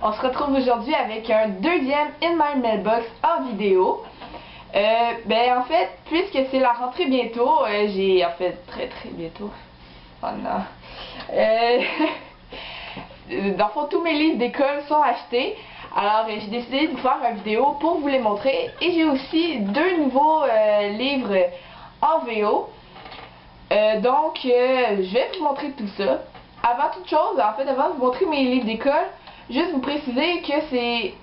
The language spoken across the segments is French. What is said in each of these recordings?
On se retrouve aujourd'hui avec un deuxième In My Mailbox en vidéo. En fait, puisque c'est la rentrée bientôt, j'ai en fait très bientôt. Oh non. Dans le fond, tous mes livres d'école sont achetés. Alors, j'ai décidé de vous faire une vidéo pour vous les montrer. Et j'ai aussi deux nouveaux livres en VO. Je vais vous montrer tout ça. Avant toute chose, en fait, avant de vous montrer mes livres d'école, juste vous préciser que c'est...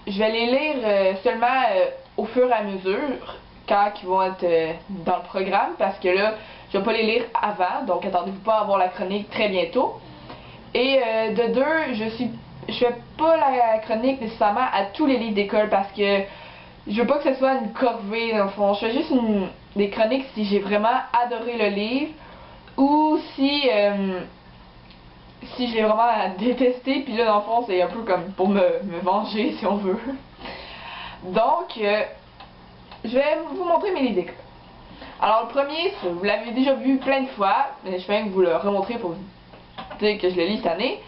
je vais les lire seulement au fur et à mesure, quand ils vont être dans le programme, parce que là, je vais pas les lire avant, donc attendez-vous pas à avoir la chronique très bientôt. Et de deux, je fais pas la chronique nécessairement à tous les livres d'école, parce que je veux pas que ce soit une corvée dans le fond. Je fais juste des chroniques si j'ai vraiment adoré le livre, ou si je l'ai vraiment détesté, puis là dans le fond c'est un peu comme pour me venger si on veut. Donc je vais vous montrer mes livres d'école. Alors le premier, vous l'avez déjà vu plein de fois, mais je vais vous le remontrer pour vous dire que je le lis cette année.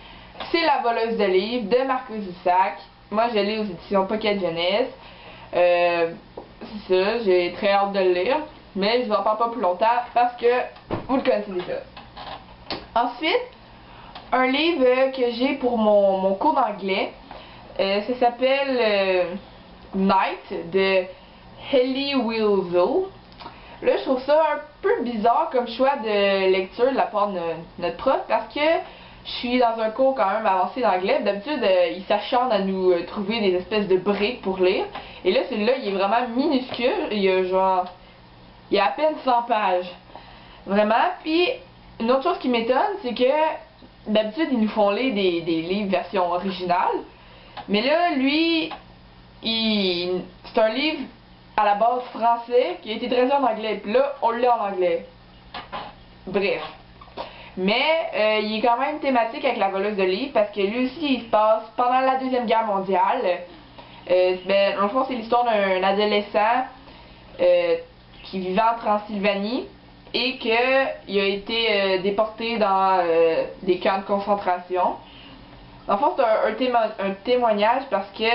C'est La voleuse de livres de Marcus Zusak. Moi je le lis aux éditions Pocket Jeunesse. C'est ça, j'ai très hâte de le lire, mais je vous en parle pas plus longtemps parce que vous le connaissez déjà. Ensuite, un livre que j'ai pour mon cours d'anglais, ça s'appelle Night de Ellie Wilzo. Là, je trouve ça un peu bizarre comme choix de lecture de la part de notre prof, parce que je suis dans un cours quand même avancé d'anglais. D'habitude, il s'acharne à nous trouver des espèces de briques pour lire. Et là, celui-là, il est vraiment minuscule. Il y a à peine 100 pages. Vraiment. Puis, une autre chose qui m'étonne, c'est que d'habitude, ils nous font lire des livres version originale. Mais là, lui, c'est un livre à la base français qui a été traduit en anglais. Puis là, on le lit en anglais. Bref. Mais il est quand même thématique avec La voleuse de livres, parce que lui aussi, il se passe pendant la Deuxième Guerre mondiale. Dans le fond, c'est l'histoire d'un adolescent qui vivait en Transylvanie et qu'il a été déporté dans des camps de concentration. Dans le fond, c'est un témoignage parce que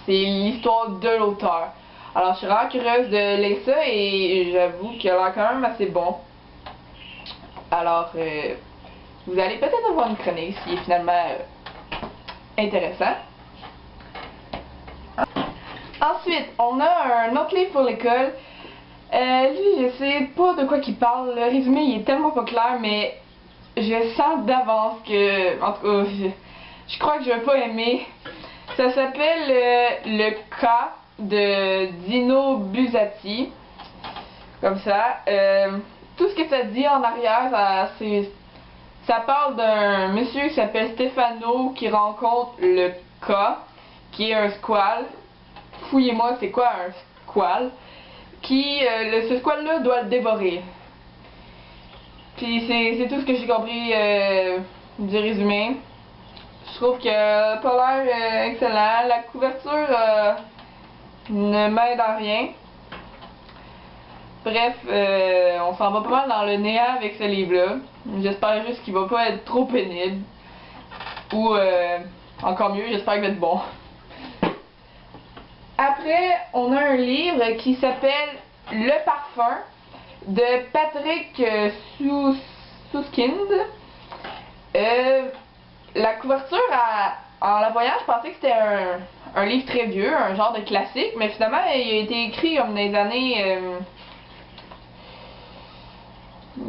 c'est l'histoire de l'auteur. Alors, je suis vraiment curieuse de lire ça et j'avoue qu'il a l'air quand même assez bon. Alors, vous allez peut-être avoir une chronique, ce qui est finalement intéressant. Ensuite, on a un autre livre pour l'école. Lui, je sais pas de quoi il parle. Le résumé, il est tellement pas clair, mais je sens d'avance que... En tout cas, je crois que je vais pas aimer. Ça s'appelle Le cas de Dino Buzzati. Comme ça. Tout ce que ça dit en arrière, ça parle d'un monsieur qui s'appelle Stefano qui rencontre le cas, qui est un squal. Fouillez-moi, c'est quoi un squal? Ce squal-là doit le dévorer. Puis c'est tout ce que j'ai compris du résumé. Je trouve que ça a l'air excellent. La couverture ne m'aide à rien. Bref, on s'en va pas mal dans le néant avec ce livre-là. J'espère juste qu'il va pas être trop pénible. Ou, encore mieux, j'espère qu'il va être bon. Après, on a un livre qui s'appelle Le parfum de Patrick Suskind. La couverture, en la voyant, je pensais que c'était un livre très vieux, un genre de classique, mais finalement, il a été écrit comme dans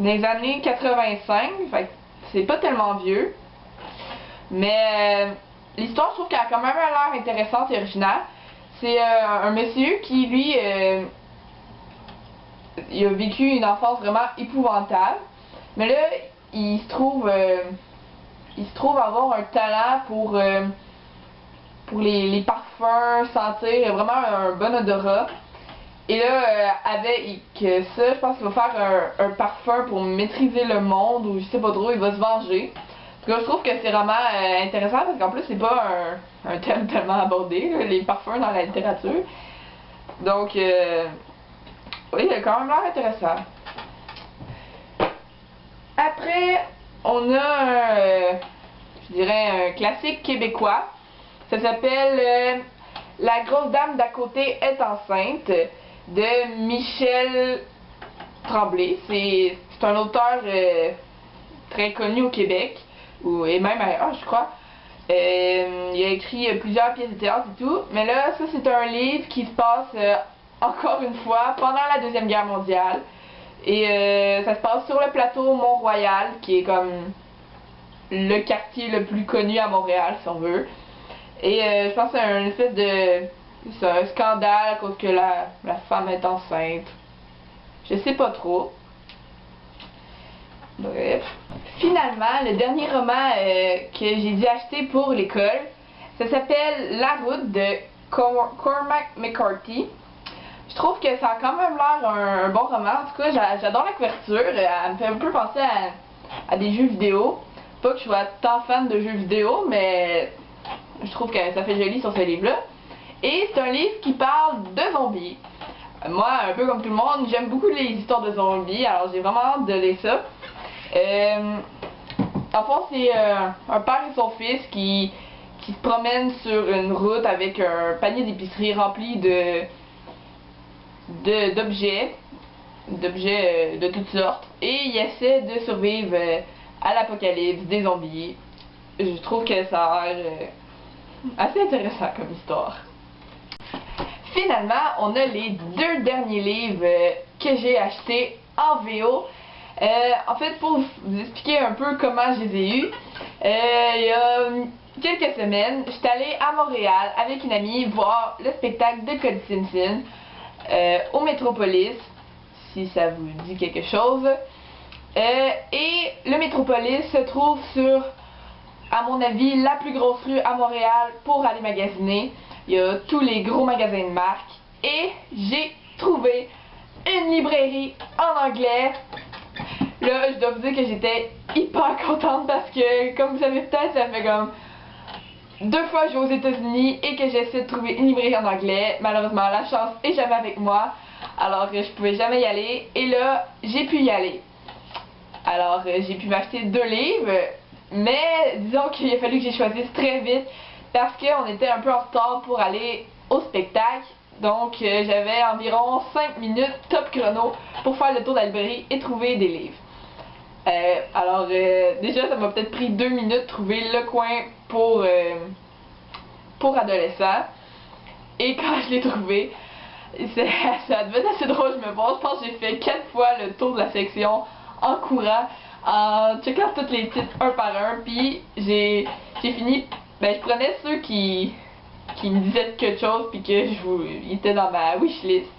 les années 85, fait que c'est pas tellement vieux. Mais l'histoire, je trouve qu'elle a quand même l'air intéressante et originale. C'est un monsieur qui, lui, il a vécu une enfance vraiment épouvantable. Mais là, il se trouve avoir un talent pour les parfums, sentir. Il a vraiment un bon odorat. Et là, avec ça, je pense qu'il va faire un parfum pour maîtriser le monde, ou je sais pas trop, il va se venger. En tout cas, je trouve que c'est vraiment intéressant, parce qu'en plus, c'est pas un thème tellement abordé, là, les parfums dans la littérature. Donc, oui, il a quand même l'air intéressant. Après, on a je dirais, un classique québécois. Ça s'appelle La grosse dame d'à côté est enceinte de Michel Tremblay. C'est un auteur très connu au Québec, et même ailleurs, je crois. Il a écrit plusieurs pièces de théâtre et tout, mais là, ça c'est un livre qui se passe encore une fois pendant la Deuxième Guerre mondiale. Et ça se passe sur le plateau Mont-Royal, qui est comme le quartier le plus connu à Montréal, si on veut. Et je pense que c'est un espèce de... c'est un scandale à cause que la femme est enceinte. Je sais pas trop. Bref. Finalement, le dernier roman que j'ai dû acheter pour l'école, ça s'appelle La route de Cormac McCarthy. Je trouve que ça a quand même l'air un bon roman. En tout cas, j'adore la couverture. Elle me fait un peu penser à des jeux vidéo. Pas que je sois tant fan de jeux vidéo, mais je trouve que ça fait joli sur ce livre-là. Et c'est un livre qui parle de zombies. Moi, un peu comme tout le monde, j'aime beaucoup les histoires de zombies, alors j'ai vraiment hâte de lire ça. En fond, c'est un père et son fils qui se promènent sur une route avec un panier d'épicerie rempli d'objets de toutes sortes, et ils essaient de survivre à l'apocalypse des zombies. Je trouve que ça a l'air assez intéressant comme histoire. Finalement, on a les deux derniers livres que j'ai achetés en VO. En fait, pour vous expliquer un peu comment je les ai eus, il y a quelques semaines, j'étais allée à Montréal avec une amie voir le spectacle de Cody Simpson au Métropolis, si ça vous dit quelque chose. Et le Métropolis se trouve sur, à mon avis, la plus grosse rue à Montréal pour aller magasiner. Il y a tous les gros magasins de marque. Et j'ai trouvé une librairie en anglais. Là, je dois vous dire que j'étais hyper contente parce que, comme vous savez peut-être, ça fait comme 2 fois que je vais aux États-Unis et que j'essaie de trouver une librairie en anglais. Malheureusement, la chance est jamais avec moi. Alors, je pouvais jamais y aller. Et là, j'ai pu y aller. Alors, j'ai pu m'acheter 2 livres. Mais disons qu'il a fallu que j'ai choisisse très vite parce qu'on était un peu en retard pour aller au spectacle. Donc j'avais environ 5 minutes top chrono pour faire le tour de la librairie et trouver des livres. Alors déjà ça m'a peut-être pris 2 minutes de trouver le coin pour adolescents. Et quand je l'ai trouvé, ça devait être assez drôle, je pense que j'ai fait 4 fois le tour de la section en courant, en checkant tous les titres un par un, puis j'ai fini, je prenais ceux qui me disaient quelque chose, puis que ils étaient dans ma wishlist.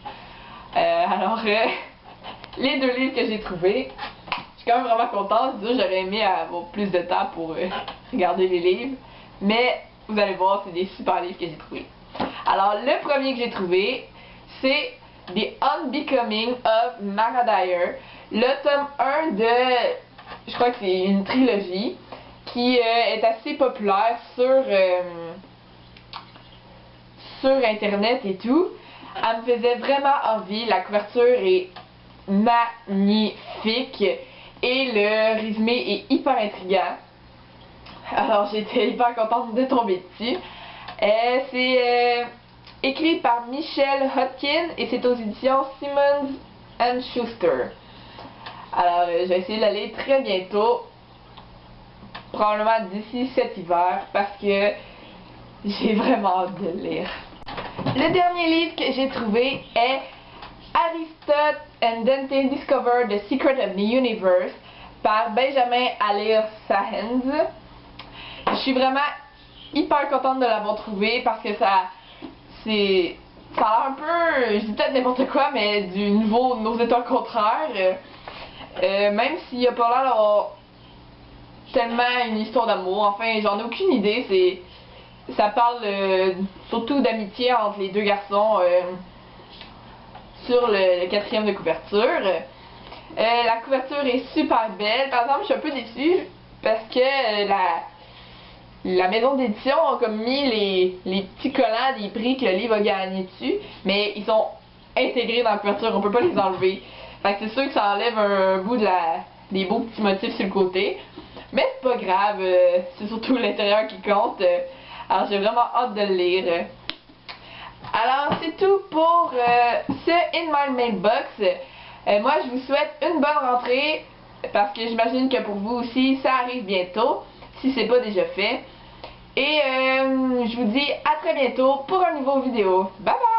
Alors, les 2 livres que j'ai trouvés, je suis quand même vraiment contente. J'aurais aimé avoir plus de temps pour regarder les livres, mais vous allez voir, c'est des super livres que j'ai trouvés. Alors, le premier que j'ai trouvé, c'est The Unbecoming of Mara Dyer, le tome 1 de, je crois que c'est une trilogie, qui est assez populaire sur internet et tout. Elle me faisait vraiment envie, la couverture est magnifique et le résumé est hyper intriguant. Alors j'étais hyper contente de tomber dessus. C'est écrit par Michelle Hodkin et c'est aux éditions Simmons & Schuster. Alors je vais essayer d'aller très bientôt, probablement d'ici cet hiver, parce que j'ai vraiment hâte de le lire. Le dernier livre que j'ai trouvé est Aristotle and Dante Discover the Secret of the Universe par Benjamin Alire Sahens. Je suis vraiment hyper contente de l'avoir trouvé parce que ça a l'air un peu, je dis peut-être n'importe quoi, mais du nouveau Nos états contraires. Même s'il n'y a pas l'air d'avoir tellement une histoire d'amour, enfin j'en ai aucune idée, ça parle surtout d'amitié entre les 2 garçons sur le 4e de couverture. La couverture est super belle. Par exemple, je suis un peu déçue parce que la maison d'édition a comme mis les petits collants des prix que le livre a gagné dessus, mais ils sont intégrés dans la couverture, on peut pas les enlever. Fait que c'est sûr que ça enlève un bout de des beaux petits motifs sur le côté. Mais c'est pas grave, c'est surtout l'intérieur qui compte. Alors j'ai vraiment hâte de le lire. Alors c'est tout pour ce In My Mailbox. Moi je vous souhaite une bonne rentrée parce que j'imagine que pour vous aussi ça arrive bientôt si c'est pas déjà fait. Et je vous dis à très bientôt pour un nouveau vidéo. Bye bye!